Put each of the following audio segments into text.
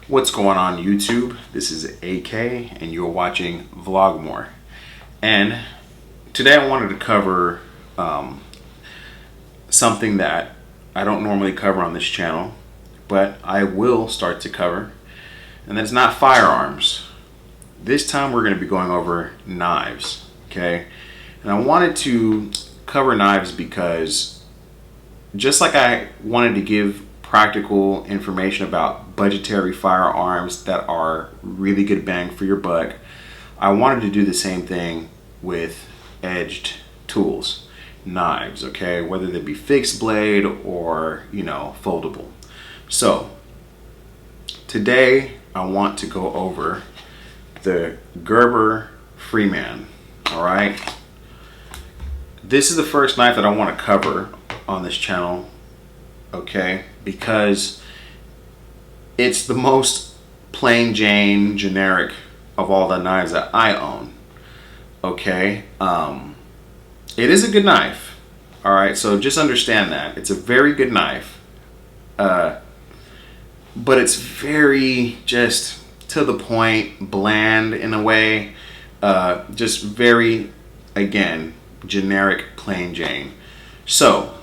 What's going on YouTube? This is AK and you're watching Vlogmore. And today I wanted to cover something that I don't normally cover on this channel, but I will start to cover, and that's not firearms. This time we're going to be going over knives, okay? And I wanted to cover knives because just like I wanted to give practical information about budgetary firearms that are really good bang for your buck, I wanted to do the same thing with edged tools, knives, okay, whether they be fixed blade or foldable. So today I want to go over the Gerber Freeman. All right, this is the first knife that I want to cover on this channel, okay, because it's the most plain Jane generic of all the knives that I own. Okay, it is a good knife. All right, so just understand that it's a very good knife, but it's very just to the point, bland in a way, just very, again, generic, plain Jane. So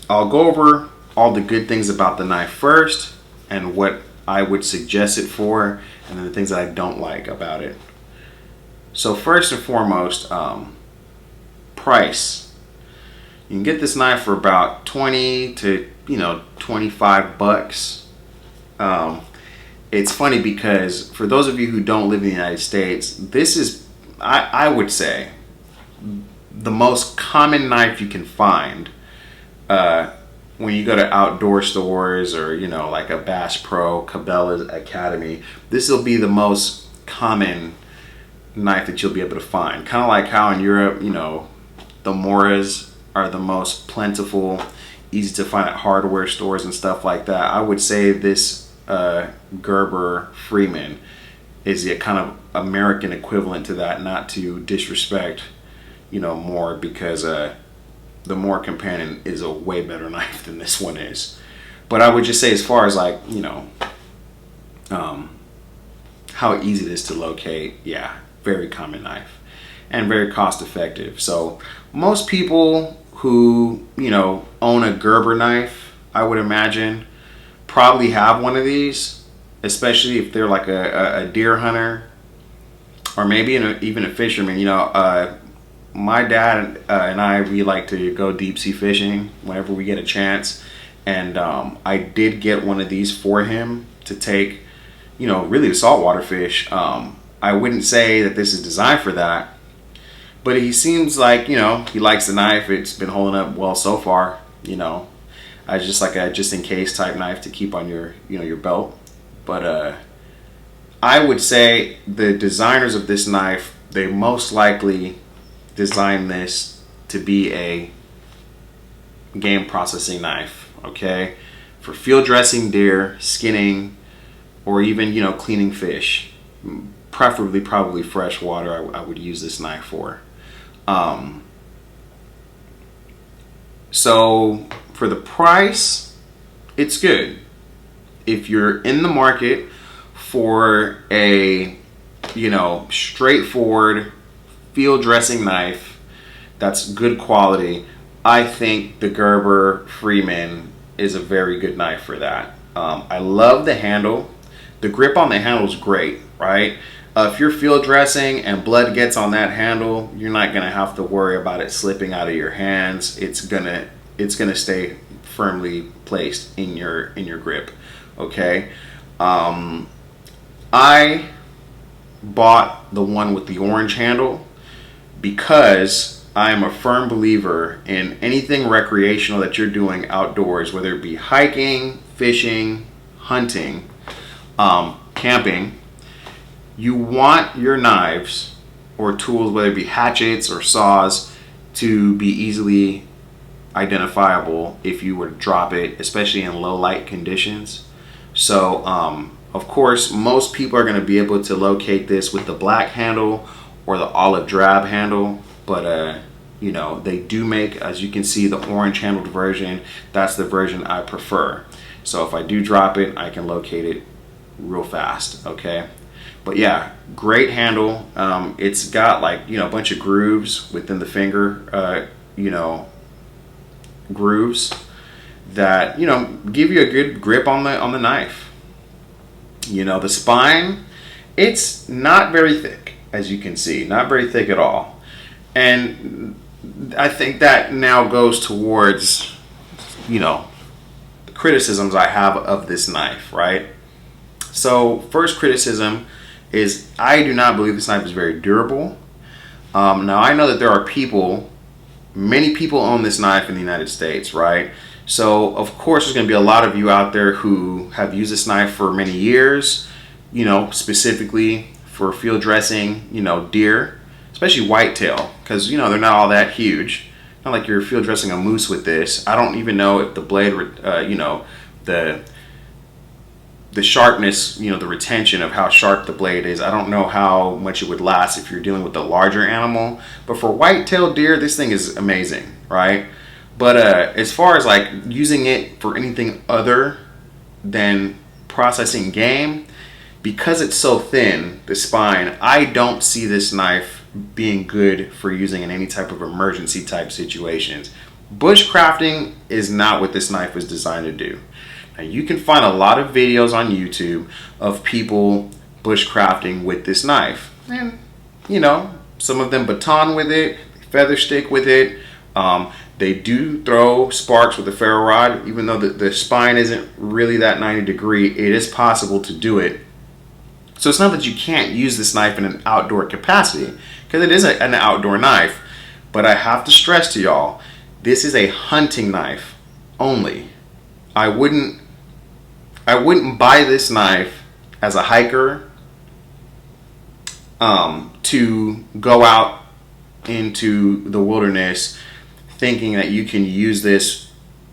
I'll go over all the good things about the knife first and what I would suggest it for, and then the things that I don't like about it. So first and foremost, price. You can get this knife for about 20 to 25 bucks. It's funny because for those of you who don't live in the United States, this is, I would say, the most common knife you can find when you go to outdoor stores or like a Bass Pro, Cabela's Academy. This will be the most common knife that you'll be able to find. Kind of like how in Europe, the Moras are the most plentiful, easy to find at hardware stores and stuff like that. I would say this Gerber Freeman is the kind of American equivalent to that, not to disrespect more, because the Moore Companion is a way better knife than this one is. But I would just say, as far as like how easy it is to locate, yeah, very common knife and very cost effective. So most people who own a Gerber knife, I would imagine, probably have one of these, especially if they're like a deer hunter or maybe even a fisherman. My dad and I, we like to go deep sea fishing whenever we get a chance, and I did get one of these for him to take, really to saltwater fish. I wouldn't say that this is designed for that, but he seems like he likes the knife. It's been holding up well so far. It's just like a just in case type knife to keep on your your belt. But I would say the designers of this knife, they most likely designed this to be a game processing knife, okay, for field dressing deer, skinning, or even cleaning fish, preferably probably fresh water. I would use this knife for. So for the price, it's good. If you're in the market for a straightforward field dressing knife that's good quality, I think the Gerber Freeman is a very good knife for that. I love the handle. The grip on the handle is great, right? If you're field dressing and blood gets on that handle, you're not gonna have to worry about it slipping out of your hands. It's gonna stay firmly placed in your grip, okay? I bought the one with the orange handle because I am a firm believer in anything recreational that you're doing outdoors, whether it be hiking, fishing, hunting, camping. You want your knives or tools, whether it be hatchets or saws, to be easily identifiable if you were to drop it, especially in low light conditions. So of course most people are going to be able to locate this with the black handle or the olive drab handle, but they do make, as you can see, the orange handled version. That's the version I prefer. So if I do drop it, I can locate it real fast, okay? But yeah, great handle. It's got like, you know, a bunch of grooves within the finger, you know, grooves that, you know, give you a good grip on the knife. You know, the spine, it's not very thick, as you can see, not very thick at all. And I think that now goes towards, you know, the criticisms I have of this knife, right? So first criticism is I do not believe this knife is very durable. Now I know that there are people, many people own this knife in the United States, right? So of course there's going to be a lot of you out there who have used this knife for many years, you know, specifically for field dressing, you know, deer, especially whitetail, because, you know, they're not all that huge. Not like you're field dressing a moose with this. I don't even know if the blade, you know, the sharpness, you know, the retention of how sharp the blade is. I don't know how much it would last if you're dealing with a larger animal. But for white-tailed deer, this thing is amazing, right? But as far as like using it for anything other than processing game, because it's so thin, the spine, I don't see this knife being good for using in any type of emergency type situations. Bushcrafting is not what this knife was designed to do. Now, you can find a lot of videos on YouTube of people bushcrafting with this knife. And, you know, some of them baton with it, feather stick with it. They do throw sparks with a ferro rod, even though the spine isn't really that 90-degree, it is possible to do it. So it's not that you can't use this knife in an outdoor capacity, because it is an outdoor knife. But I have to stress to y'all, this is a hunting knife only. I wouldn't buy this knife as a hiker to go out into the wilderness thinking that you can use this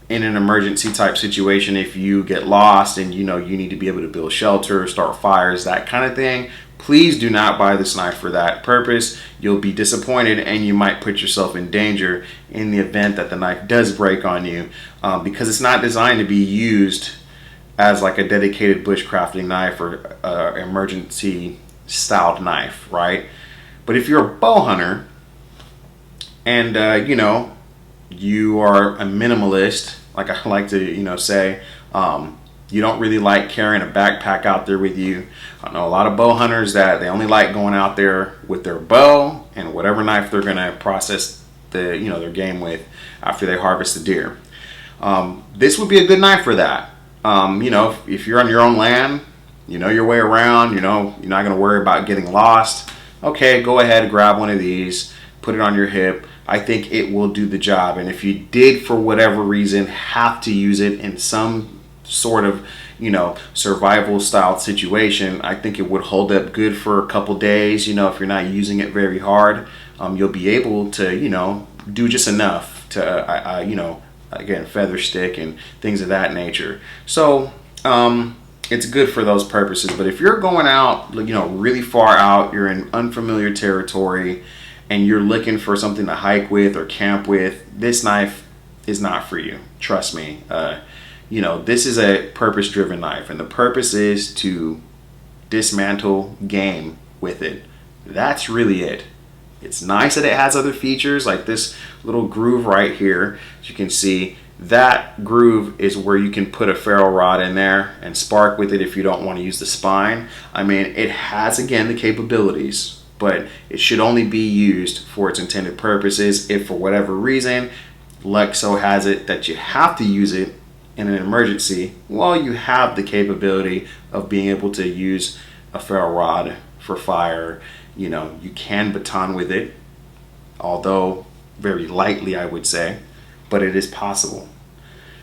in an emergency type situation if you get lost and, you know, you need to be able to build shelter, start fires, that kind of thing. Please do not buy this knife for that purpose. You'll be disappointed and you might put yourself in danger in the event that the knife does break on you, because it's not designed to be used as like a dedicated bushcrafting knife or emergency styled knife, right? But if you're a bow hunter and you know, you are a minimalist, like I like to, you know, say, you don't really like carrying a backpack out there with you. I know a lot of bow hunters that they only like going out there with their bow and whatever knife they're going to process the, you know, their game with after they harvest the deer. This would be a good knife for that. You know, if you're on your own land, you know your way around, you know, you're not going to worry about getting lost. Okay, go ahead and grab one of these, put it on your hip. I think it will do the job. And if you did, for whatever reason, have to use it in some sort of, you know, survival style situation, I think it would hold up good for a couple days. You know, if you're not using it very hard, you'll be able to, you know, do just enough to, you know, again, feather stick and things of that nature. So it's good for those purposes. But if you're going out, you know, really far out, you're in unfamiliar territory and you're looking for something to hike with or camp with, this knife is not for you. Trust me. You know, this is a purpose-driven knife, and the purpose is to dismantle game with it. That's really it. It's nice that it has other features like this little groove right here. As you can see, that groove is where you can put a ferro rod in there and spark with it if you don't want to use the spine. I mean, it has, again, the capabilities, but it should only be used for its intended purposes. If for whatever reason, luck so has it that you have to use it in an emergency, well, you have the capability of being able to use a ferro rod for fire. You know, you can baton with it, although very lightly, I would say, but it is possible.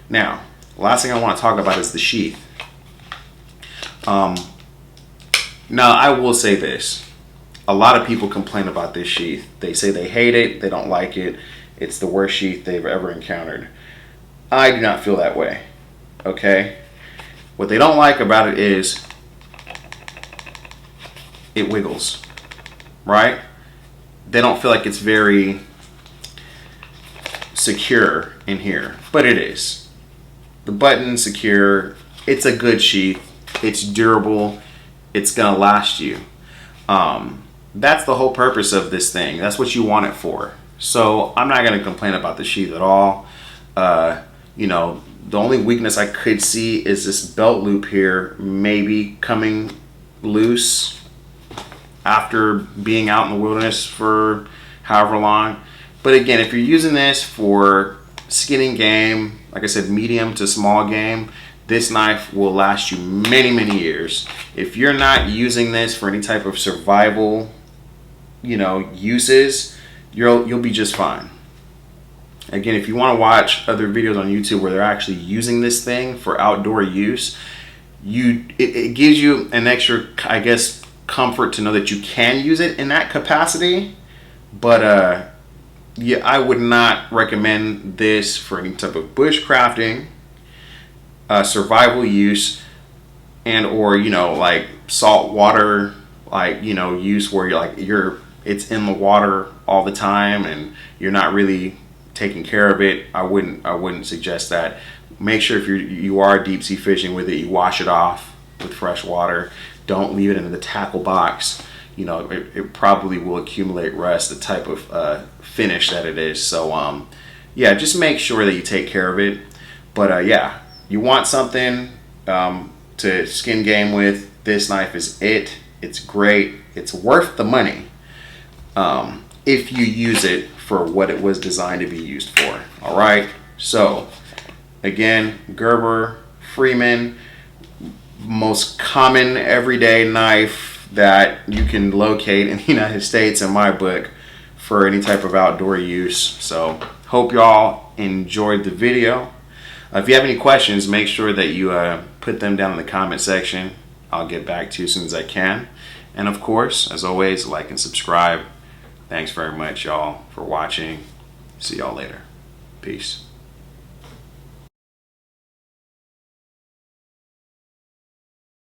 Now, last thing I want to talk about is the sheath. Now, I will say this. A lot of people complain about this sheath. They say they hate it, they don't like it, it's the worst sheath they've ever encountered. I do not feel that way, okay? What they don't like about it is it wiggles, right? They don't feel like it's very secure in here, but it is. The button's secure, it's a good sheath. it's durable, it's gonna last you. That's the whole purpose of this thing. That's what you want it for. So I'm not gonna complain about the sheath at all. You know, the only weakness I could see is this belt loop here maybe coming loose after being out in the wilderness for however long. But again, if you're using this for skinning game, like I said, medium to small game, this knife will last you many, many years. If you're not using this for any type of survival, you know, uses, you'll be just fine. Again, if you want to watch other videos on YouTube where they're actually using this thing for outdoor use, it gives you an extra, I guess, comfort to know that you can use it in that capacity. But yeah, I would not recommend this for any type of bushcrafting, survival use, and or, you know, like salt water, like, you know, use where it's in the water all the time and you're not really taking care of it. I wouldn't suggest that. Make sure if you are deep sea fishing with it, you wash it off with fresh water. Don't leave it in the tackle box. You know, it probably will accumulate rust, the type of finish that it is. So yeah, just make sure that you take care of it. But yeah, you want something to skin game with, this knife is it. It's great. It's worth the money if you use it for what it was designed to be used for. All right. So again, Gerber, Freeman, most common everyday knife that you can locate in the United States in my book for any type of outdoor use. So hope y'all enjoyed the video. If you have any questions, make sure that you put them down in the comment section. I'll get back to you as soon as I can. And of course, as always, like and subscribe. Thanks very much, y'all, for watching. See y'all later. Peace.